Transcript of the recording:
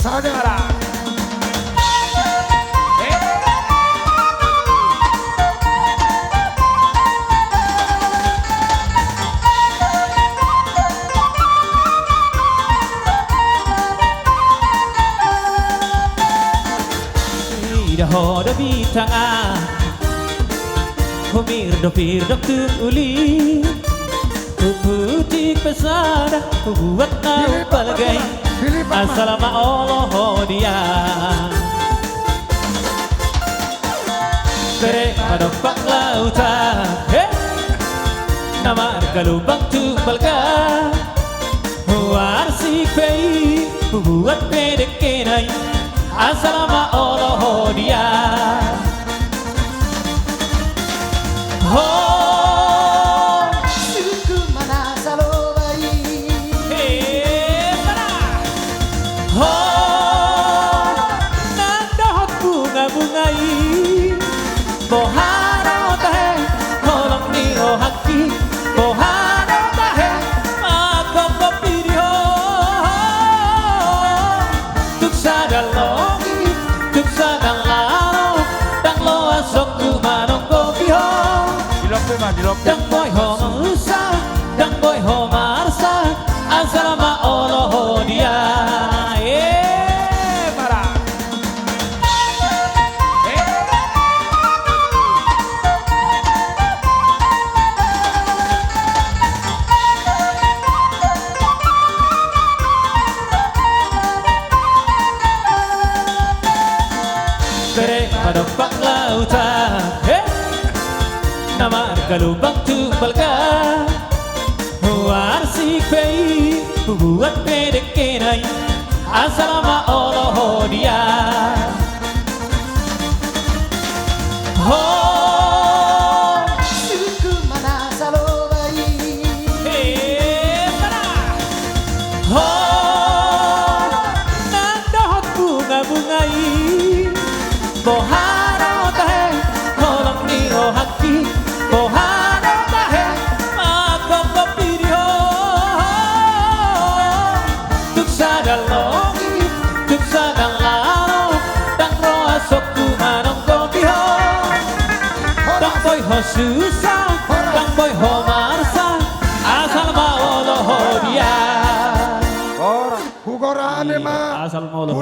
Saudara. Hoda bitang Humirdo firdo uli Puputik pesada Buat na palagay Asalama Allah dia Tere madampak lautan Nama kalubang tumbalga Warsik pei Buat pedek kenai Asalama Allah dia Oh suku mana salobai para Oh nandohot bunga-bungai Boharo tahe Holong ni o haki Boharo tahe Makom kopiriho Tuk sadalo Dang boy ho marusa, dang boy ho marsa, asalama Allah dia. Para. Tere padampak lautan. Nama kalubang tumbalga Warsik pei Buat pedek kenai Asalama Allah dia Oh suku mana salobai para Oh nandohot bunga-bungai Boharo tahe Holong ni o haki Boharo tahe Makom kopiriho Tuk sadalogi Tuk sadalaro Dang roa sokku manong kopiho Dang boy ho susah Dang boy ho marsa Asal ma Allah dia Ora hugorane ma Asal ma Allah